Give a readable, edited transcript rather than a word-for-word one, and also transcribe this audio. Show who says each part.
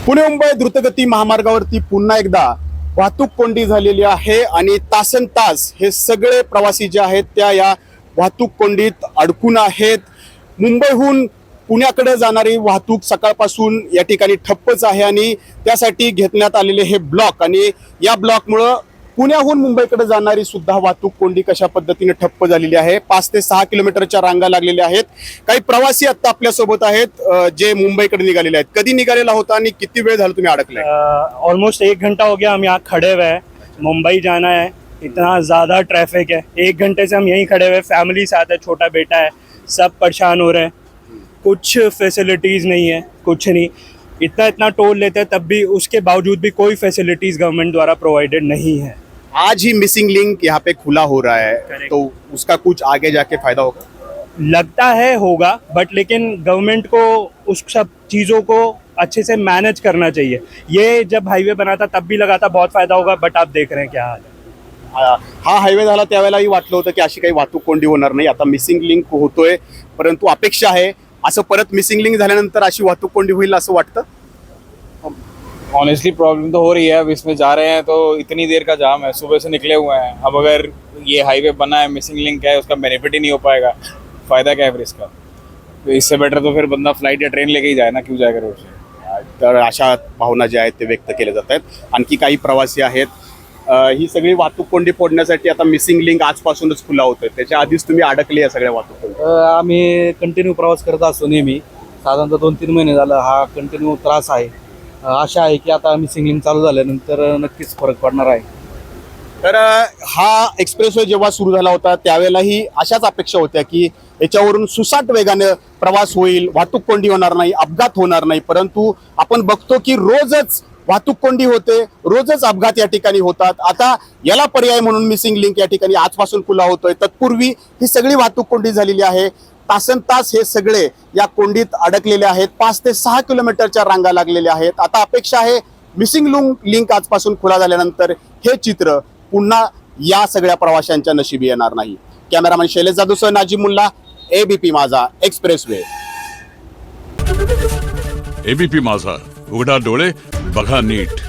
Speaker 1: पुणे मुंबई द्रुतगती महामार्गावरती पुन्हा एकदा वाहतूक कोंडी झालेली आहे आणि तासनतास हे सगळे प्रवासी जे आहेत त्या या वाहतूक कोंडीत अडकून आहेत. मुंबईहून पुण्याकडे जाणारी वाहतूक सकाळपासून या ठिकाणी ठप्पच आहे आणि त्यासाठी घेतण्यात आलेले हे ब्लॉक आणि या ब्लॉकमुळं पुण्याहून मुंबईकडे जाणारी सुद्धा वाहतूक कोंडी कशा पद्धतीने ठप्प झालेली आहे. 5 ते 6 किलोमीटरच्या रांगा लागलेल्या आहेत. काही प्रवासी आता आपल्या सोबत आहेत जे मुंबईकडे निघालेले आहेत. कधी निघालेला होता आणि किती वेळ झाला तुम्ही अडकले?
Speaker 2: ऑलमोस्ट 1 घंटा हो गया हम यहाँ खड़े हुए हैं. मुंबई जाना है, इतना ज़्यादा ट्रैफिक है. 1 घंटे से हम यहीं खड़े हुए, फैमिली साथ है, छोटा बेटा है, सब परेशान हो रहे हैं. कुछ फैसिलिटीज़ नहीं है, कुछ नहीं. इतना टोल लेते हैं तब भी उसके बावजूद भी कोई फैसिलिटीज़ गवर्नमेंट द्वारा प्रोवाइडेड नहीं है.
Speaker 1: आज ही मिसिंग लिंक यहाँ पे खुला हो रहा है.
Speaker 2: Correct.
Speaker 1: तो उसका कुछ आगे जाके फायदा होगा?
Speaker 2: लगता है होगा, बट लेकिन गवर्नमेंट को उस सब चीज़ों को अच्छे से मैनेज करना चाहिए. ये जब हाईवे बना था तब भी लगा था बहुत फ़ायदा होगा, बट आप देख रहे हैं क्या हाल है.
Speaker 1: हा हायवे झाला त्यावेळेलाही वाटलं होतं की अशी काही वाहतूक कोंडी होणार नाही. आता मिसिंग लिंक होतोय, परंतु अपेक्षा आहे असं परत मिसिंग लिंक झाल्यानंतर अशी वाहतूक कोंडी होईल असं वाटतं.
Speaker 3: ऑनेस्टली प्रॉब्लम तो हो रही है. अब इसमें जा रहे हैं तो इतनी देर का जाम है, सुबह से निकले हुए हैं. अब अगर ये हाईवे बना है, मिसिंग लिंक है, उसका बेनिफिट ही नहीं हो पाएगा, फ़ायदा क्या है फिर इसका? तो इससे बेटर तो फिर बंदा फ्लाइट या ट्रेन लेके ही जाए ना, क्यों जाएगा रोड से.
Speaker 1: तर अशा भावना ज्या आहेत ते व्यक्त केल्या जात आहेत. आणखी काही प्रवासी आहेत. ही सगळी वाहतूक कोंडी फोडण्यासाठी आता मिसिंग लिंक आजपासूनच खुला होतोय. त्याच्या आधीच तुम्ही अडकले या सगळ्या वाहतूक कोंडीत.
Speaker 4: आम्ही कंटिन्यू प्रवास करत असतो नेहमी. साधारणतः 2-3 महिने झालं हा कंटिन्यू त्रास आहे. आशा आहे की आता मिसिंग लिंक चालू झाल्यानंतर नक्कीच फरक पडणार आहे.
Speaker 1: तर हा एक्सप्रेसवे जेव्हा सुरू झाला होता त्यावेळेलाही अशाच अपेक्षा होत्या की याच्यावरून सुसाट वेगाने प्रवास होईल, वाहतूक कोंडी होणार नाही, अपघात होणार नाही. परंतु आपण बघतो की रोजच वाहतूक कोंडी होते, रोजच अपघात या ठिकाणी होतात. आता याला पर्याय म्हणून मिसिंग लिंक या ठिकाणी आजपासून खुला होतोय. तत्पूर्वी ही सगळी वाहतूक कोंडी झालेली आहे. तासनतास हे सगळे या कोंडीत अडकलेले आहेत. 5 ते 6 किलोमीटरच्या रांगा लागलेल्या आहेत. आता अपेक्षा आहे मिसिंग लिंक आजपासून खुला झाल्यानंतर हे चित्र पुन्हा या सगळ्या प्रवाशांच्या नशिबी येणार नाही. कॅमेरामॅन शैलेश जाधवसह नाजिम मुल्ला, एबीपी माझा एक्सप्रेसवे.
Speaker 5: एबीपी माझा, उघडा डोळे बघा नीट.